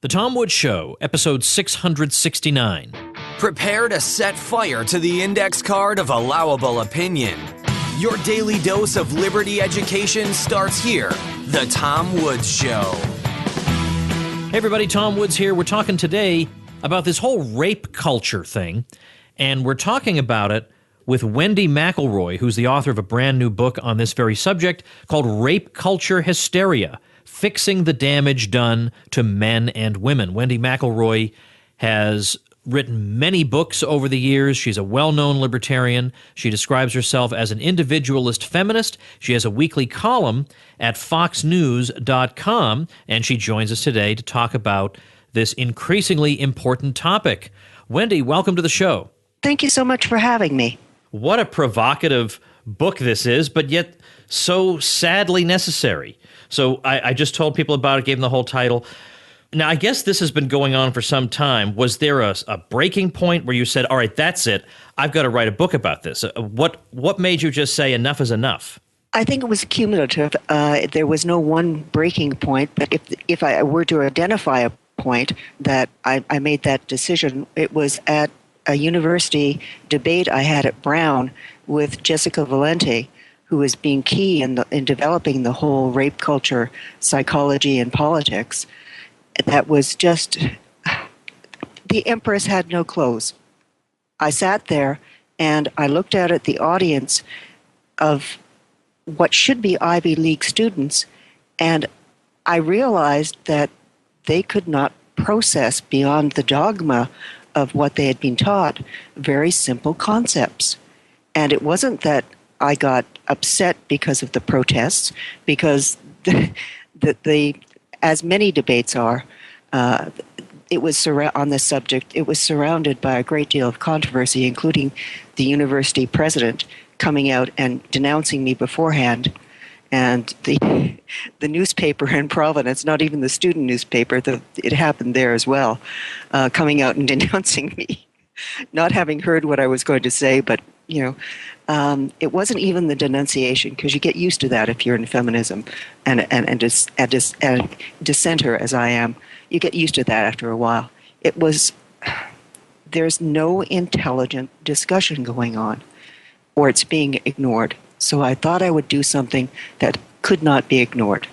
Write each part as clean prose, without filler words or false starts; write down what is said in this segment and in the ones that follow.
The Tom Woods Show, episode 669. Prepare to set fire to the index card of allowable opinion. Your daily dose of liberty education starts here. The Tom Woods Show. Hey everybody, Tom Woods here. We're talking today about this whole rape culture thing, and we're talking about it with Wendy McElroy, who's the author of a brand new book on this very subject called Rape Culture Hysteria: Fixing the Damage Done to Men and Women. Wendy McElroy has written many books over the years. She's a well-known libertarian. She describes herself as an individualist feminist. She has a weekly column at foxnews.com, and she joins us today to talk about this increasingly important topic. Wendy, welcome to the show. Thank you so much for having me. What a provocative book this is, but yet so sadly necessary. So I just told people about it, gave them the whole title. Now, I guess this has been going on for some time. Was there a breaking point where you said, all right, that's it, I've got to write a book about this? What made you just say enough is enough? I think it was cumulative. There was no one breaking point, but if I were to identify a point that I made that decision, it was at a university debate I had at Brown with Jessica Valenti, who is being key in developing the whole rape culture psychology and politics. That was just, the Empress had no clothes. I sat there and I looked out at the audience of what should be Ivy League students, and I realized that they could not process beyond the dogma of what they had been taught very simple concepts. And it wasn't that I got upset because of the protests, because the as many debates are, it was on this subject. It was surrounded by a great deal of controversy, including the university president coming out and denouncing me beforehand, and the newspaper in Providence, not even the student newspaper, it happened there as well, coming out and denouncing me, not having heard what I was going to say, but it wasn't even the denunciation, because you get used to that if you're in feminism and a dissenter as I am. You get used to that after a while. There's no intelligent discussion going on, or it's being ignored. So I thought I would do something that could not be ignored.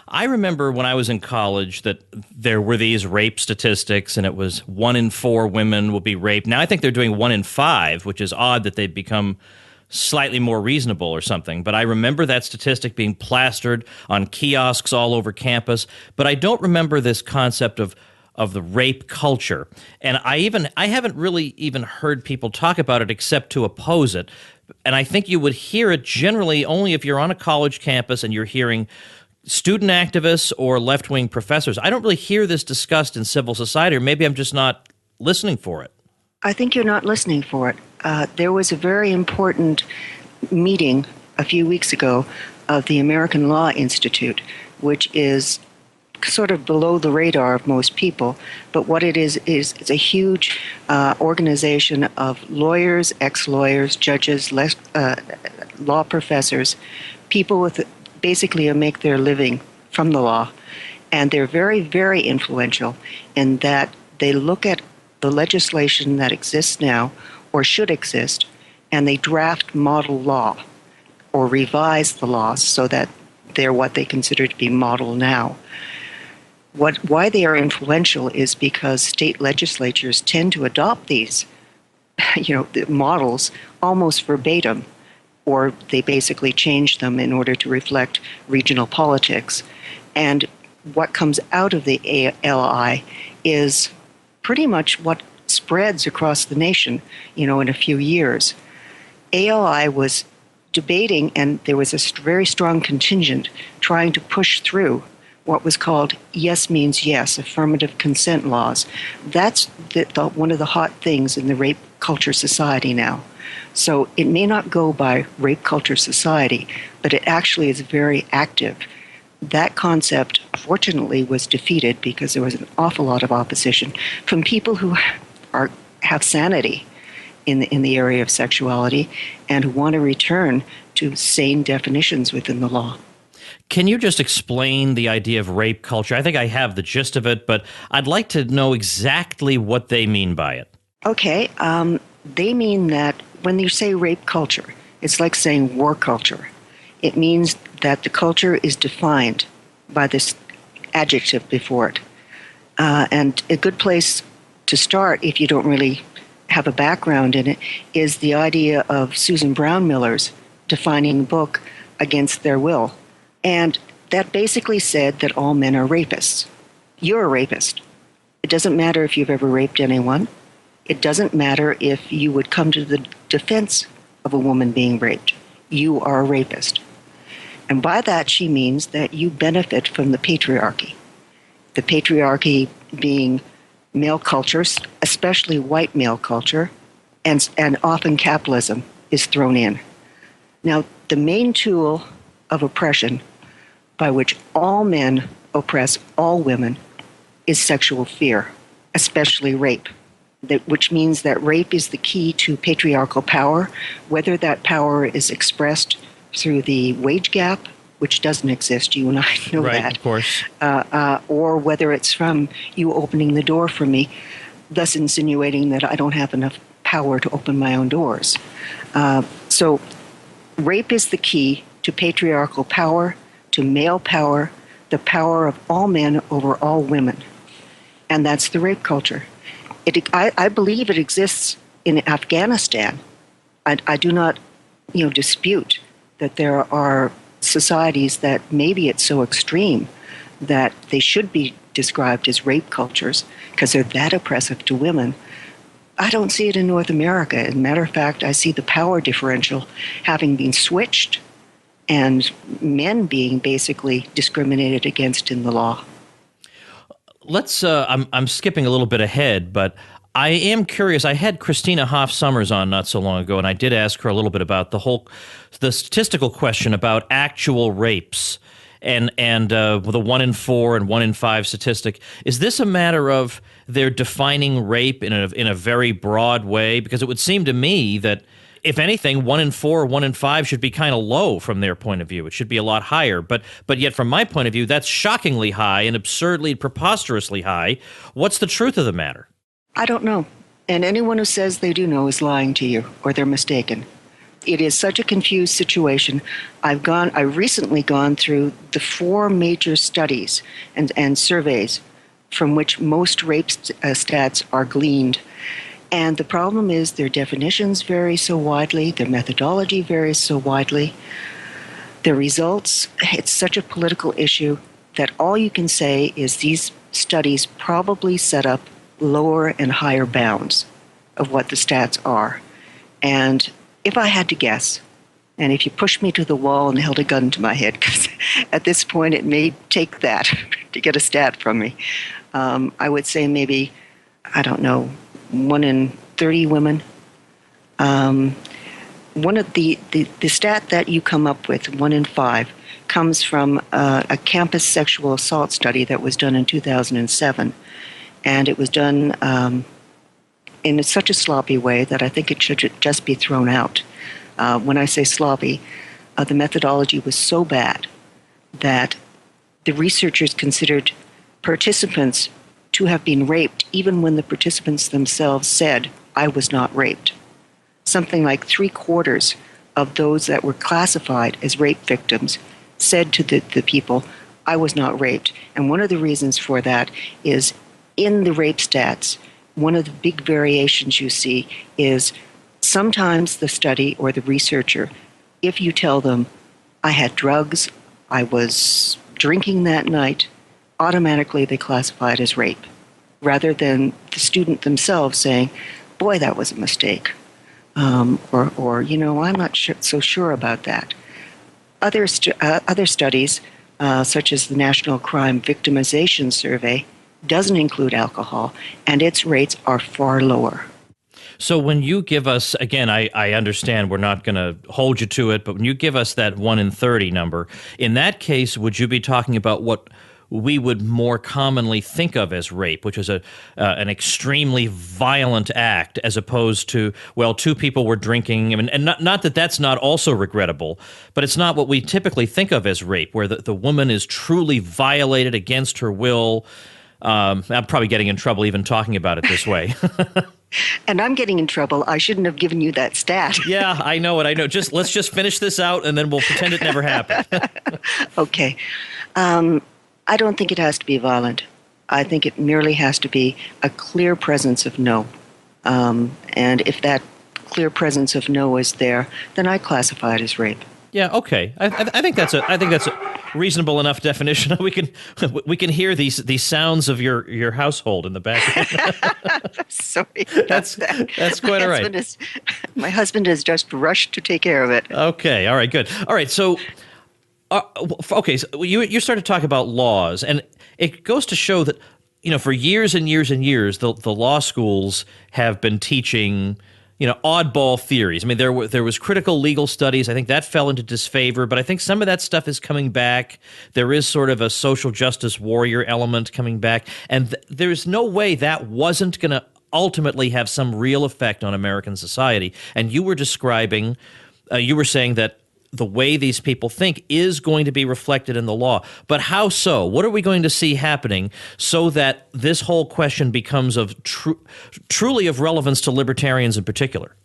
I remember when I was in college that there were these rape statistics, and it was 1 in 4 women will be raped. Now I think they're doing 1 in 5, which is odd that they've become slightly more reasonable or something. But I remember that statistic being plastered on kiosks all over campus. But I don't remember this concept of the rape culture. And I haven't really even heard people talk about it except to oppose it. And I think you would hear it generally only if you're on a college campus and you're hearing student activists or left-wing professors. I don't really hear this discussed in civil society, or maybe I'm just not listening for it. I think you're not listening for it. There was a very important meeting a few weeks ago of the American Law Institute, which is sort of below the radar of most people. But what it is it's a huge organization of lawyers, ex-lawyers, judges, law professors, people with basically who make their living from the law. And they're very, very influential in that they look at the legislation that exists now or should exist, and they draft model law or revise the laws so that they're what they consider to be model now. Why they are influential is because state legislatures tend to adopt these the models almost verbatim, or they basically change them in order to reflect regional politics. And what comes out of the ALI is pretty much what spreads across the nation, in a few years. ALI was debating, and there was a very strong contingent trying to push through what was called yes means yes, affirmative consent laws. That's one of the hot things in the rape culture society now. So it may not go by rape culture society, but it actually is very active. That concept, fortunately, was defeated because there was an awful lot of opposition from people who have sanity in the area of sexuality and who want to return to sane definitions within the law. Can you just explain the idea of rape culture? I think I have the gist of it, but I'd like to know exactly what they mean by it. Okay, they mean that when you say rape culture, it's like saying war culture. It means that the culture is defined by this adjective before it. And a good place to start, if you don't really have a background in it, is the idea of Susan Brown Miller's defining the book Against Their Will. And that basically said that all men are rapists. You're a rapist. It doesn't matter if you've ever raped anyone. It doesn't matter if you would come to the defense of a woman being raped. You are a rapist. And by that, she means that you benefit from the patriarchy. The patriarchy being male culture, especially white male culture, and often capitalism is thrown in. Now, the main tool of oppression by which all men oppress all women is sexual fear, especially rape, which means that rape is the key to patriarchal power, whether that power is expressed through the wage gap, which doesn't exist, you and I know Right, that. of course. Or whether it's from you opening the door for me, thus insinuating that I don't have enough power to open my own doors. So rape is the key to patriarchal power, to male power, the power of all men over all women. And that's the rape culture. I believe it exists in Afghanistan. I do not dispute that there are societies that maybe it's so extreme that they should be described as rape cultures because they're that oppressive to women. I don't see it in North America. As a matter of fact, I see the power differential having been switched and men being basically discriminated against in the law. Let's. I'm skipping a little bit ahead, but I am curious. I had Christina Hoff Sommers on not so long ago, and I did ask her a little bit about the statistical question about actual rapes and the 1 in 4 and 1 in 5 statistic. Is this a matter of they're defining rape in a very broad way? Because it would seem to me that, if anything, 1 in 4 or 1 in 5 should be kind of low from their point of view. It should be a lot higher. But yet, from my point of view, that's shockingly high and absurdly, preposterously high. What's the truth of the matter? I don't know. And anyone who says they do know is lying to you, or they're mistaken. It is such a confused situation. I've recently gone through the 4 major studies and surveys from which most rape stats are gleaned. And the problem is their definitions vary so widely, their methodology varies so widely, their results, it's such a political issue that all you can say is these studies probably set up lower and higher bounds of what the stats are. And if I had to guess, and if you pushed me to the wall and held a gun to my head, because at this point it may take that to get a stat from me, I would say maybe, I don't know, 1 in 30 women. One of the stat that you come up with, 1 in 5, comes from a campus sexual assault study that was done in 2007. And it was done in such a sloppy way that I think it should just be thrown out. When I say sloppy, the methodology was so bad that the researchers considered participants to have been raped even when the participants themselves said, I was not raped. Something like 3/4 of those that were classified as rape victims said to the people, I was not raped. And one of the reasons for that is in the rape stats, one of the big variations you see is sometimes the study or the researcher, if you tell them, I had drugs, I was drinking that night, automatically they classify it as rape, rather than the student themselves saying, boy, that was a mistake. Or I'm not so sure about that. Other studies, such as the National Crime Victimization Survey, doesn't include alcohol, and its rates are far lower. So when you give us, again, I understand we're not going to hold you to it, but when you give us that 1 in 30 number, in that case, would you be talking about what we would more commonly think of as rape, which is an extremely violent act, as opposed to, well, two people were drinking. I mean, and not that that's not also regrettable, but it's not what we typically think of as rape, where the woman is truly violated against her will. I'm probably getting in trouble even talking about it this way. And I'm getting in trouble. I shouldn't have given you that stat. Yeah, I know it. I know. Let's just finish this out, and then we'll pretend it never happened. Okay. I don't think it has to be violent. I think it merely has to be a clear presence of no. And if that clear presence of no is there, then I classify it as rape. Yeah. Okay. I think that's a reasonable enough definition. We can hear these sounds of your household in the background. Sorry. That's quite all right. My husband has just rushed to take care of it. Okay. All right. Good. All right. So, okay. So you started to talk about laws, and it goes to show that, for years and years and years, the law schools have been teaching, oddball theories. I mean, there was critical legal studies. I think that fell into disfavor, but I think some of that stuff is coming back. There is sort of a social justice warrior element coming back, and there's no way that wasn't going to ultimately have some real effect on American society. And you were describing, you were saying that the way these people think is going to be reflected in the law. But how so? What are we going to see happening so that this whole question becomes of truly of relevance to libertarians in particular?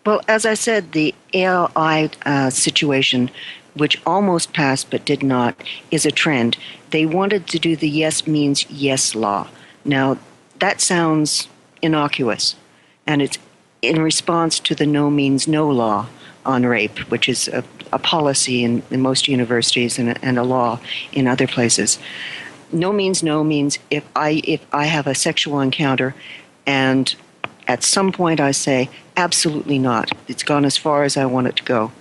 Well, as I said, the ALI situation, which almost passed but did not, is a trend. They wanted to do the yes means yes law. Now, that sounds innocuous, and it's in response to the no means no law on rape, which is a policy in most universities and a law in other places. No means no means if I have a sexual encounter and at some point I say, absolutely not. It's gone as far as I want it to go.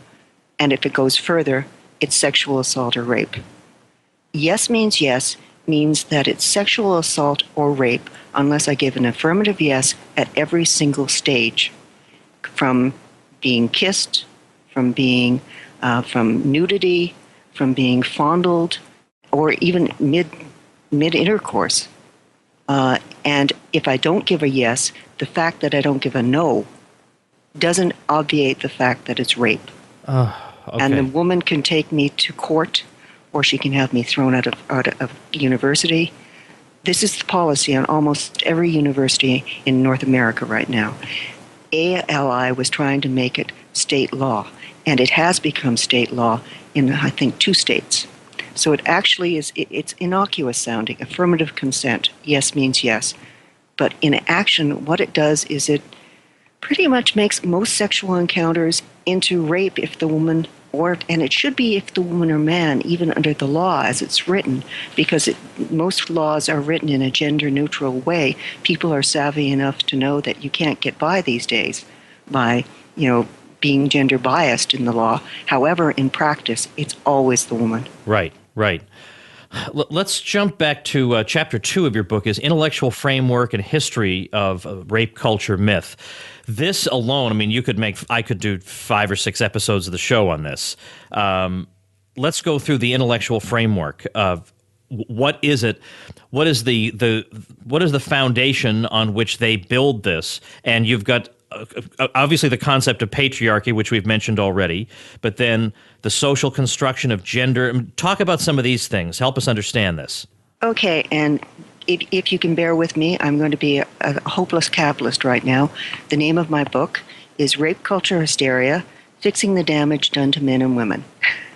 And if it goes further, it's sexual assault or rape. Yes means that it's sexual assault or rape unless I give an affirmative yes at every single stage, from being kissed, from being from nudity, from being fondled, or even mid intercourse. And if I don't give a yes, the fact that I don't give a no doesn't obviate the fact that it's rape. Okay. And the woman can take me to court, or she can have me thrown out of university. This is the policy on almost every university in North America right now. ALI was trying to make it state law, and it has become state law in, I think, 2 states. So it actually is, it's innocuous sounding, affirmative consent. Yes means yes. But in action, what it does is it pretty much makes most sexual encounters into rape if the woman, and it should be if the woman or man, even under the law as it's written, because most laws are written in a gender-neutral way. People are savvy enough to know that you can't get by these days by, being gender biased in the law. However, in practice, it's always the woman. Right. Let's jump back to chapter 2 of your book, is Intellectual Framework and History of Rape Culture Myth. This alone, I mean, I could do 5 or 6 episodes of the show on this. Let's go through the intellectual framework of what is it? What is the foundation on which they build this? And you've got obviously the concept of patriarchy, which we've mentioned already, but then the social construction of gender. Talk about some of these things. Help us understand this. Okay, and if you can bear with me, I'm going to be a hopeless capitalist right now. The name of my book is Rape Culture Hysteria, Fixing the Damage Done to Men and Women.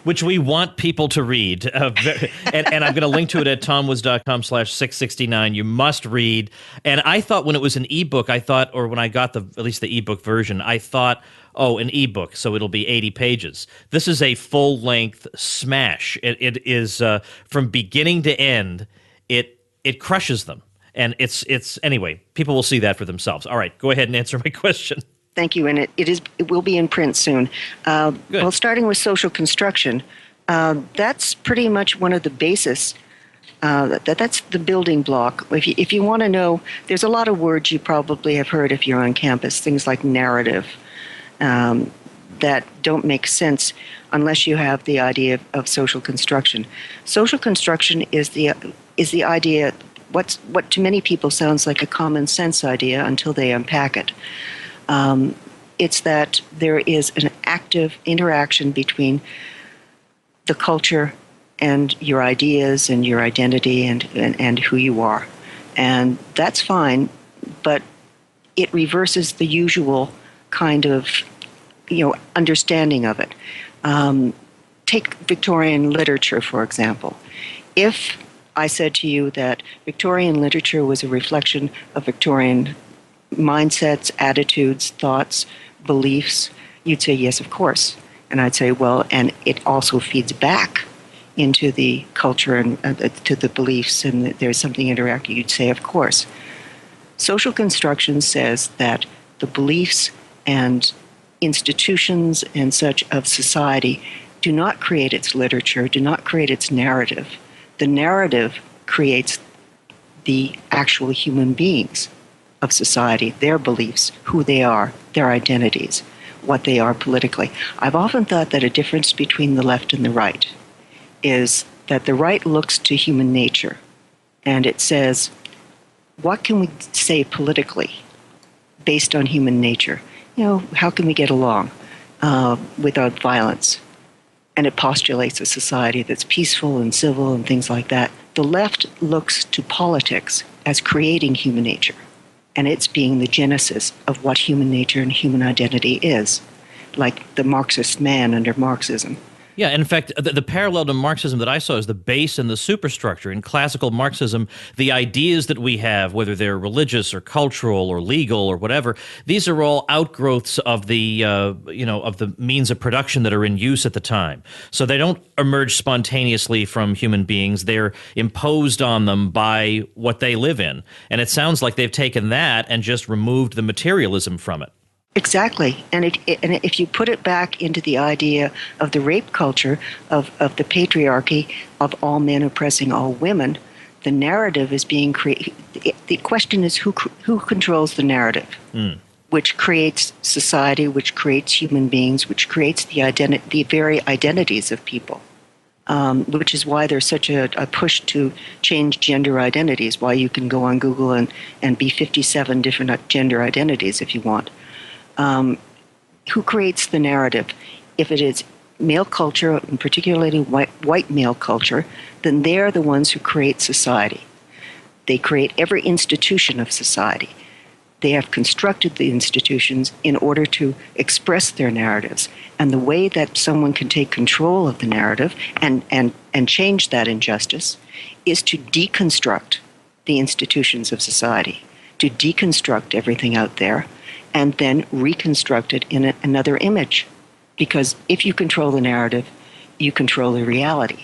Which we want people to read. And I'm going to link to it at tomwoods.com/669. You must read. And I thought when it was an ebook, or when I got at least the ebook version, I thought, an ebook, so it'll be 80 pages. This is a full-length smash. It is, from beginning to end, it crushes them. And it's anyway, people will see that for themselves. All right, go ahead and answer my question. Thank you, and it will be in print soon. Well, starting with social construction, that's pretty much one of the basis. That's the building block. If you want to know, there's a lot of words you probably have heard if you're on campus, things like narrative, that don't make sense unless you have the idea of social construction. Social construction is the idea, what to many people sounds like a common sense idea until they unpack it. It's that there is an active interaction between the culture and your ideas and your identity and who you are. And that's fine, but it reverses the usual kind of understanding of it. Take Victorian literature, for example. If I said to you that Victorian literature was a reflection of Victorian mindsets, attitudes, thoughts, beliefs, you'd say, yes, of course. And I'd say, well, and it also feeds back into the culture and to the beliefs, and there's something interactive. You'd say, of course. Social construction says that the beliefs and institutions and such of society do not create its literature, do not create its narrative. The narrative creates the actual human beings of society, their beliefs, who they are, their identities, what they are politically. I've often thought that a difference between the left and the right is that the right looks to human nature and it says, what can we say politically based on human nature? How can we get along without violence? And it postulates a society that's peaceful and civil and things like that. The left looks to politics as creating human nature, and it's being the genesis of what human nature and human identity is, like the Marxist man under Marxism. Yeah, and in fact, the parallel to Marxism that I saw is the base and the superstructure. In classical Marxism, the ideas that we have, whether they're religious or cultural or legal or whatever, these are all outgrowths of the of the means of production that are in use at the time. So they don't emerge spontaneously from human beings; they're imposed on them by what they live in. And it sounds like they've taken that and just removed the materialism from it. Exactly. And if you put it back into the idea of the rape culture, of the patriarchy, of all men oppressing all women, the narrative is being created. The question is who controls the narrative, which creates society, which creates human beings, which creates the very identities of people, which is why there's such a push to change gender identities, why you can go on Google and be 57 different gender identities if you want. Who creates the narrative? If it is male culture, and particularly white male culture, then they're the ones who create society. They create every institution of society. They have constructed the institutions in order to express their narratives. And the way that someone can take control of the narrative and change that injustice is to deconstruct the institutions of society, to deconstruct everything out there, and then reconstruct it in another image. Because if you control the narrative, you control the reality.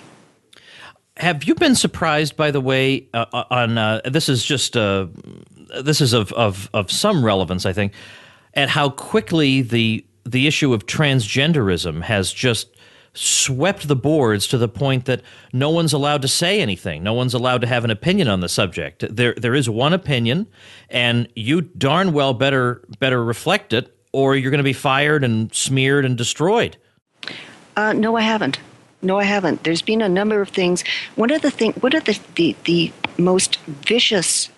Have you been surprised, by the way, this is just this is of some relevance, I think, at how quickly the issue of transgenderism has just swept the boards to the point that no one's allowed to say anything. No one's allowed to have an opinion on the subject. There is one opinion, and you darn well better reflect it, or you're going to be fired and smeared and destroyed. No, I haven't. There's been a number of things. One of the most vicious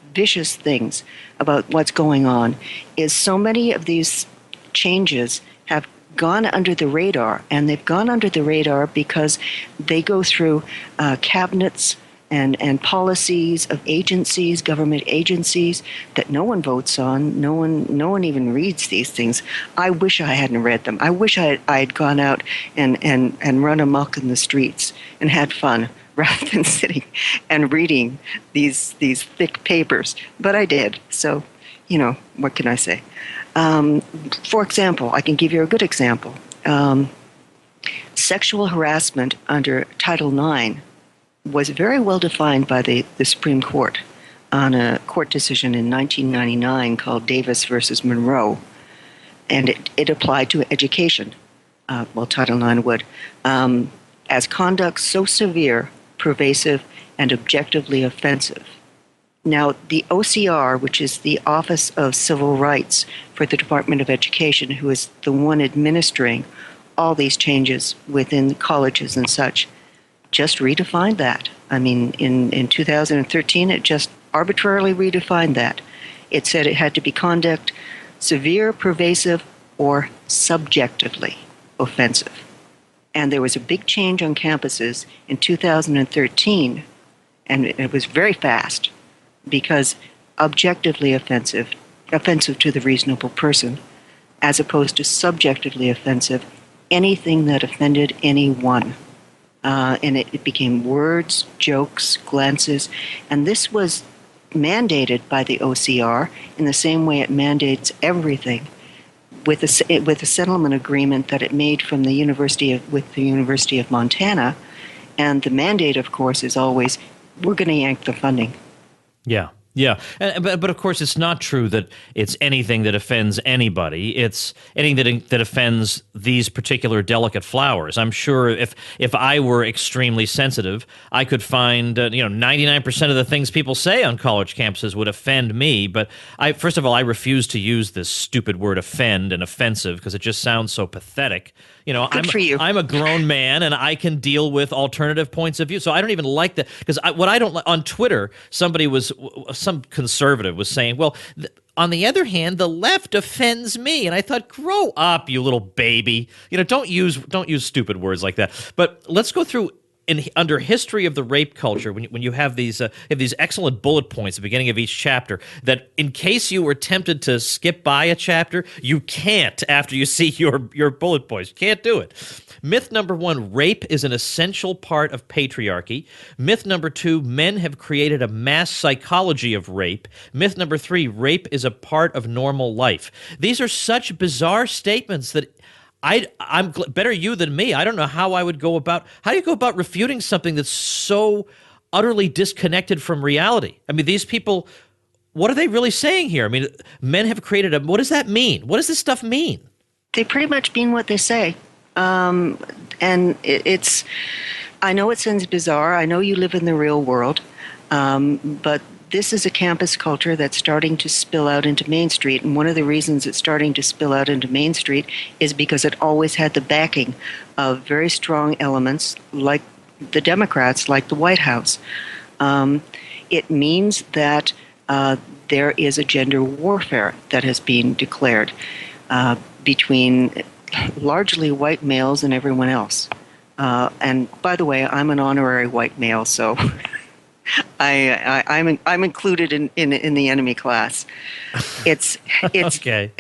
things about what's going on is so many of these changes have gone under the radar, and they've gone under the radar because they go through cabinets and policies of agencies, government agencies that no one votes on. No one even reads these things. I wish I hadn't read them. I wish I had gone out and run amok in the streets and had fun rather than sitting and reading these thick papers. But I did. So, what can I say? For example, I can give you a good example. Sexual harassment under Title IX was very well defined by the Supreme Court on a court decision in 1999 called Davis versus Monroe, and it applied to education. Title IX would, as conduct so severe, pervasive, and objectively offensive Now, the OCR, which is the Office of Civil Rights for the Department of Education, who is the one administering all these changes within colleges and such, just redefined that. I mean, in 2013, it just arbitrarily redefined that. It said it had to be conduct severe, pervasive, or subjectively offensive. And there was a big change on campuses in 2013, and it was very fast, because objectively offensive to the reasonable person, as opposed to subjectively offensive, anything that offended anyone. And it became words, jokes, glances, and this was mandated by the OCR in the same way it mandates everything, with a settlement agreement that it made with the University of Montana. And the mandate, of course, is always, we're going to yank the funding. Yeah. Yeah, but of course it's not true that it's anything that offends anybody. It's anything that offends these particular delicate flowers. I'm sure if I were extremely sensitive, I could find 99% of the things people say on college campuses would offend me. But first of all, I refuse to use this stupid word offend and offensive because it just sounds so pathetic. Good for you. I'm a grown man and I can deal with alternative points of view. So I don't even like that, because what I don't like on Twitter, some conservative was saying, well, on the other hand, the left offends me. And I thought, grow up, you little baby. Don't use stupid words like that. But let's go through under history of the rape culture, when you have these excellent bullet points at the beginning of each chapter, that in case you were tempted to skip by a chapter, you can't after you see your bullet points. You can't do it. Myth number 1, rape is an essential part of patriarchy. Myth number 2, men have created a mass psychology of rape. Myth number 3, rape is a part of normal life. These are such bizarre statements that I'm better you than me. I don't know how I would go about. How do you go about refuting something that's so utterly disconnected from reality? I mean, these people, what are they really saying here? I mean, men have created what does that mean? What does this stuff mean? They pretty much mean what they say. And it's, I know it sounds bizarre. I know you live in the real world. But this is a campus culture that's starting to spill out into Main Street. And one of the reasons it's starting to spill out into Main Street is because it always had the backing of very strong elements like the Democrats, like the White House. It means that there is a gender warfare that has been declared between largely white males and everyone else. And by the way, I'm an honorary white male, so I'm included in the enemy class. It's okay.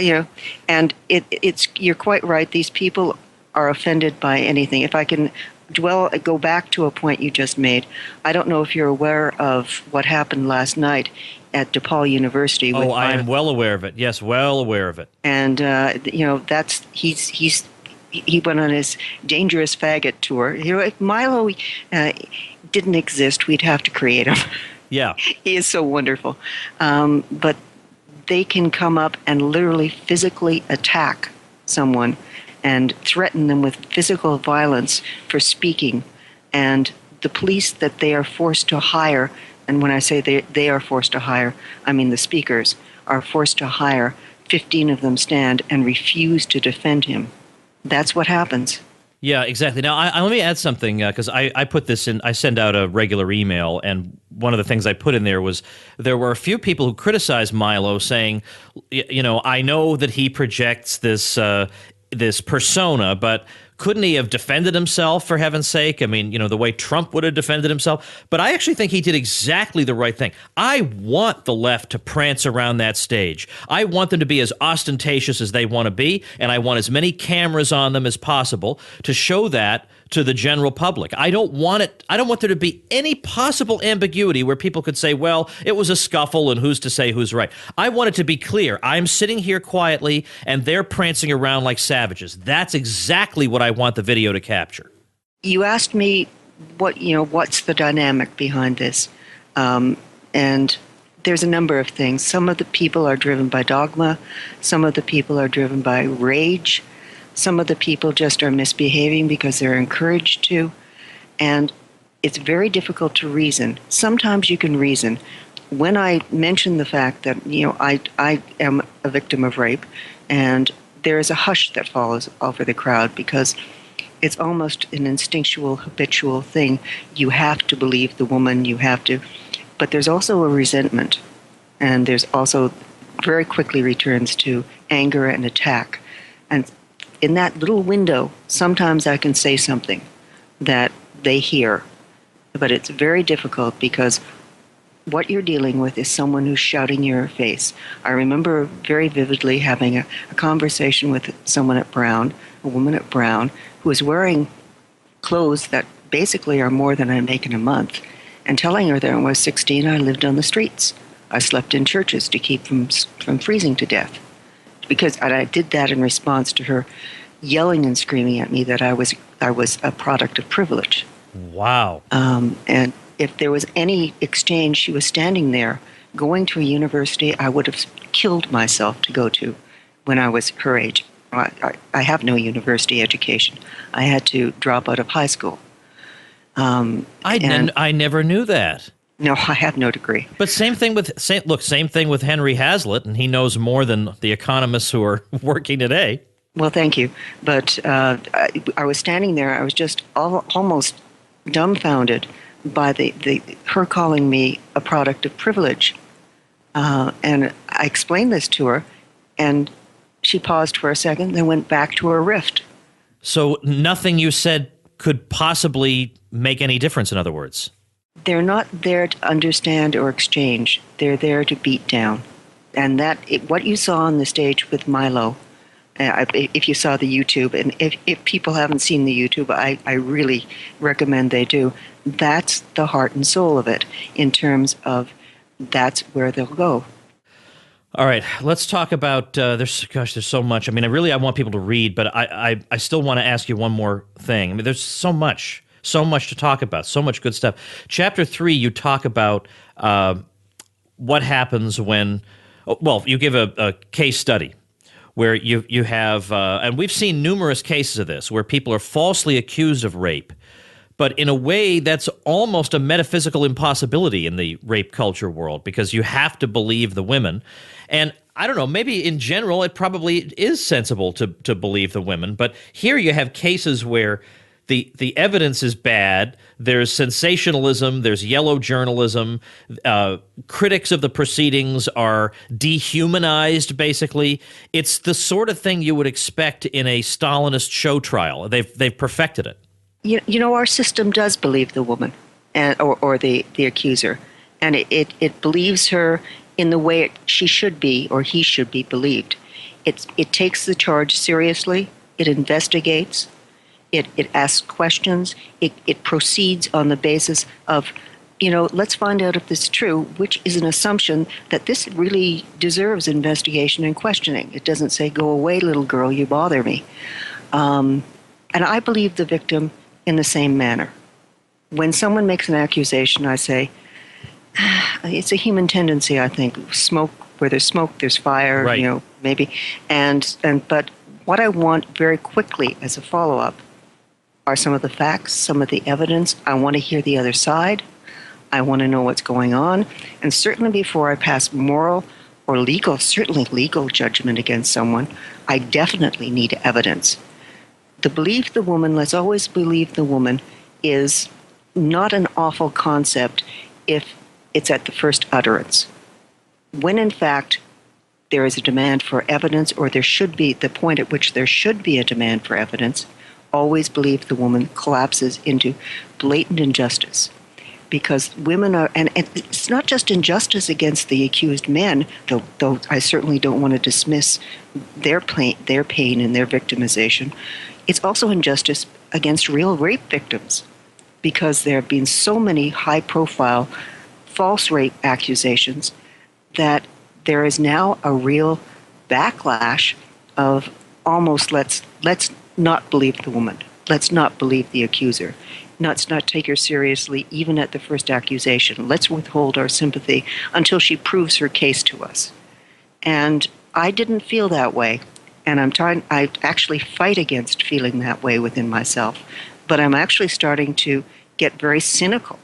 And it's you're quite right. These people are offended by anything. If I can go back to a point you just made, I don't know if you're aware of what happened last night at DePaul University. Oh, I am well aware of it. Yes, well aware of it. And that's he went on his dangerous faggot tour. If Milo didn't exist, we'd have to create him. Yeah. He is so wonderful. But they can come up and literally physically attack someone and threaten them with physical violence for speaking. And the police that they are forced to hire, and when I say they are forced to hire, I mean the speakers are forced to hire, 15 of them stand and refuse to defend him. That's what happens. Yeah, exactly. Now, let me add something, because I put this in. I send out a regular email, and one of the things I put in there was there were a few people who criticized Milo, saying, I know that he projects this persona, but couldn't he have defended himself, for heaven's sake? I mean, the way Trump would have defended himself. But I actually think he did exactly the right thing. I want the left to prance around that stage. I want them to be as ostentatious as they want to be, and I want as many cameras on them as possible to show that to the general public. I don't want there to be any possible ambiguity where people could say, well, it was a scuffle and who's to say who's right. I want it to be clear. I'm sitting here quietly and they're prancing around like savages. That's exactly what I want the video to capture. You asked me what's the dynamic behind this? And there's a number of things. Some of the people are driven by dogma. Some of the people are driven by rage. Some of the people just are misbehaving because they're encouraged to. And it's very difficult to reason. Sometimes you can reason. when I mention the fact that, I am a victim of rape, and there is a hush that follows over the crowd because it's almost an instinctual, habitual thing. You have to believe the woman, but there's also a resentment, and there's also very quickly returns to anger and attack. And in that little window, sometimes I can say something that they hear, but it's very difficult because what you're dealing with is someone who's shouting in your face. I remember very vividly having a conversation with someone at Brown, a woman at Brown, who was wearing clothes that basically are more than I make in a month, and telling her that when I was 16, I lived on the streets. I slept in churches to keep from freezing to death. And I did that in response to her yelling and screaming at me that I was a product of privilege. Wow. And if there was any exchange, she was standing there going to a university I would have killed myself to go to when I was her age. I have no university education. I had to drop out of high school. I never knew that. No, I have no degree. But same thing with Henry Hazlitt, and he knows more than the economists who are working today. Well, thank you. But I was standing there. I was just almost dumbfounded by her calling me a product of privilege. And I explained this to her, and she paused for a second, then went back to her rift. So nothing you said could possibly make any difference, in other words. They're not there to understand or exchange. They're there to beat down. And what you saw on the stage with Milo, if you saw the YouTube, and if people haven't seen the YouTube, I really recommend they do. That's the heart and soul of it, in terms of that's where they'll go. All right, let's talk about, there's so much. I mean, I want people to read, but I still want to ask you one more thing. I mean, there's so much to talk about, so much good stuff. Chapter 3, you talk about what happens when, you give a case study where you have, and we've seen numerous cases of this, where people are falsely accused of rape, but in a way that's almost a metaphysical impossibility in the rape culture world, because you have to believe the women. And I don't know, maybe in general it probably is sensible to believe the women, but here you have cases where the evidence is bad, there's sensationalism, there's yellow journalism, critics of the proceedings are dehumanized, basically. It's the sort of thing you would expect in a Stalinist show trial. They've perfected it. Our system does believe the woman, or the accuser, and it believes her in the way she should be, or he should be believed. It takes the charge seriously. It investigates. It asks questions. It proceeds on the basis of, let's find out if this is true, which is an assumption that this really deserves investigation and questioning. It doesn't say, go away, little girl, you bother me. And I believe the victim in the same manner. When someone makes an accusation, I say, it's a human tendency, I think. Where there's smoke, there's fire, right. Maybe. But what I want very quickly as a follow-up are some of the facts, some of the evidence. I want to hear the other side. I want to know what's going on. And certainly before I pass moral or certainly legal judgment against someone, I definitely need evidence. Let's always believe the woman, is not an awful concept if it's at the first utterance. When in fact there is a demand for evidence, or there should be, the point at which there should be a demand for evidence, always believe the woman collapses into blatant injustice. Because women are, and it's not just injustice against the accused men, though I certainly don't want to dismiss their pain and their victimization. It's also injustice against real rape victims, because there have been so many high-profile false rape accusations that there is now a real backlash of almost let's not believe the woman, let's not believe the accuser, let's not take her seriously even at the first accusation, let's withhold our sympathy until she proves her case to us. And I didn't feel that way. And I actually fight against feeling that way within myself. But I'm actually starting to get very cynical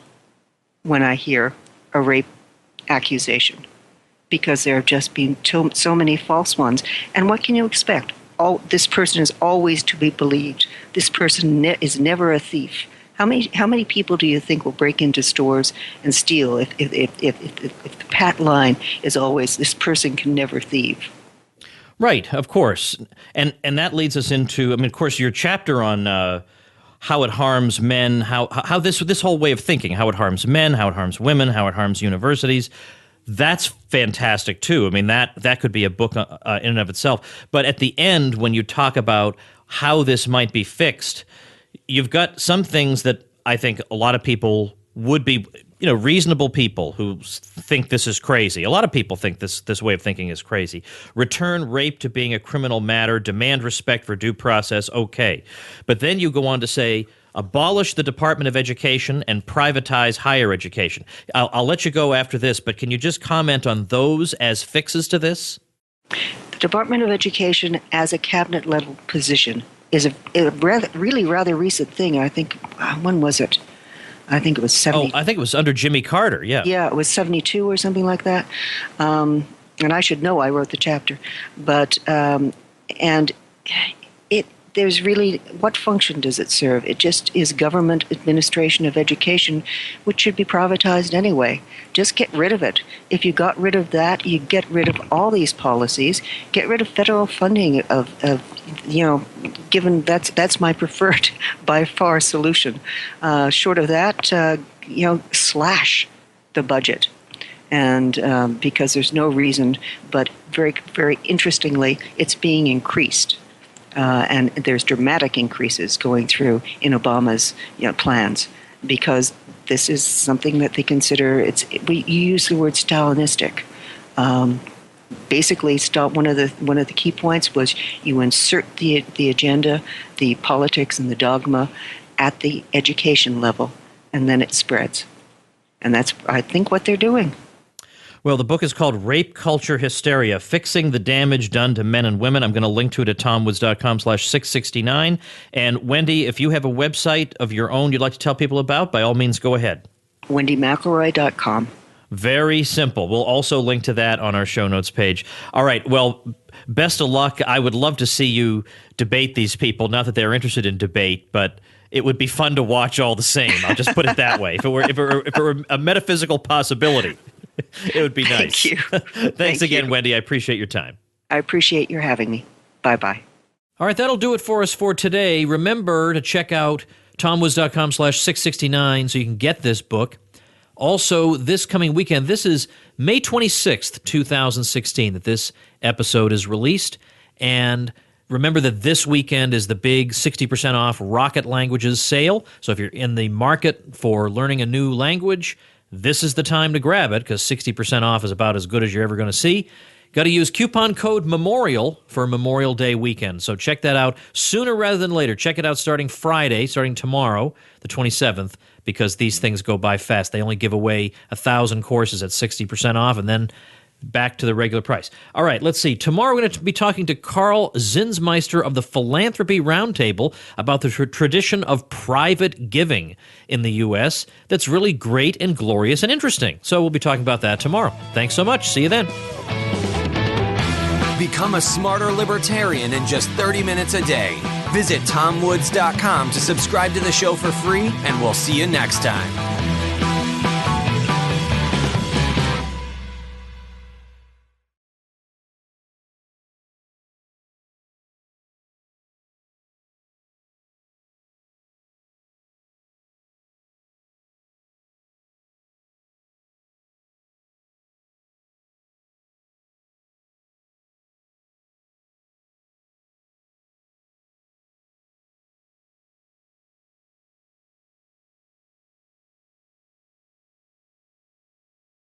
when I hear a rape accusation because there have just been so many false ones. And what can you expect? This person is always to be believed. This person is never a thief. How many people do you think will break into stores and steal if the pat line is always this person can never thieve? Right, of course. And that leads us into, I mean, of course, your chapter on how it harms men, how this whole way of thinking, how it harms men, how it harms women, how it harms universities. That's fantastic, too. I mean, that could be a book in and of itself. But at the end, when you talk about how this might be fixed, you've got some things that I think a lot of people would be, reasonable people who think this is crazy. A lot of people think this way of thinking is crazy. Return rape to being a criminal matter, demand respect for due process, okay. But then you go on to say, abolish the Department of Education and privatize higher education. I'll let you go after this, but can you just comment on those as fixes to this? The Department of Education as a cabinet-level position is a rather recent thing. I think, when was it? I think it was 70. I think it was under Jimmy Carter, yeah. Yeah, it was 72 or something like that. And I should know, I wrote the chapter. But, there's really, what function does it serve? It just is government administration of education, which should be privatized anyway. Just get rid of it. If you got rid of that, you get rid of all these policies, get rid of federal funding given that's my preferred by far solution. Short of that, slash the budget. And because there's no reason, but very, very interestingly, it's being increased. And there's dramatic increases going through in Obama's plans because this is something that they consider you use the word Stalinistic. Basically, one of the key points was you insert the agenda, the politics, and the dogma at the education level, and then it spreads. And that's, I think, what they're doing. Well, the book is called Rape Culture Hysteria, Fixing the Damage Done to Men and Women. I'm going to link to it at tomwoods.com/669. And Wendy, if you have a website of your own you'd like to tell people about, by all means, go ahead. WendyMcElroy.com. Very simple. We'll also link to that on our show notes page. All right. Well, best of luck. I would love to see you debate these people. Not that they're interested in debate, but it would be fun to watch all the same. I'll just put it that way. If it were a metaphysical possibility. It would be nice. Thank you. Thanks again, Wendy. I appreciate your time. I appreciate your having me. Bye-bye. All right, that'll do it for us for today. Remember to check out tomwoods.com/669 so you can get this book. Also, this coming weekend, this is May 26th, 2016, that this episode is released. And remember that this weekend is the big 60% off Rocket Languages sale. So if you're in the market for learning a new language, this is the time to grab it because 60% off is about as good as you're ever going to see. Got to use coupon code MEMORIAL for Memorial Day weekend. So check that out sooner rather than later. Check it out starting tomorrow, the 27th, because these things go by fast. They only give away 1,000 courses at 60% off and then back to the regular price. All right, let's see. Tomorrow we're going to be talking to Carl Zinsmeister of the Philanthropy Roundtable about the tradition of private giving in the U.S. that's really great and glorious and interesting. So we'll be talking about that tomorrow. Thanks so much. See you then. Become a smarter libertarian in just 30 minutes a day. Visit tomwoods.com to subscribe to the show for free, and we'll see you next time.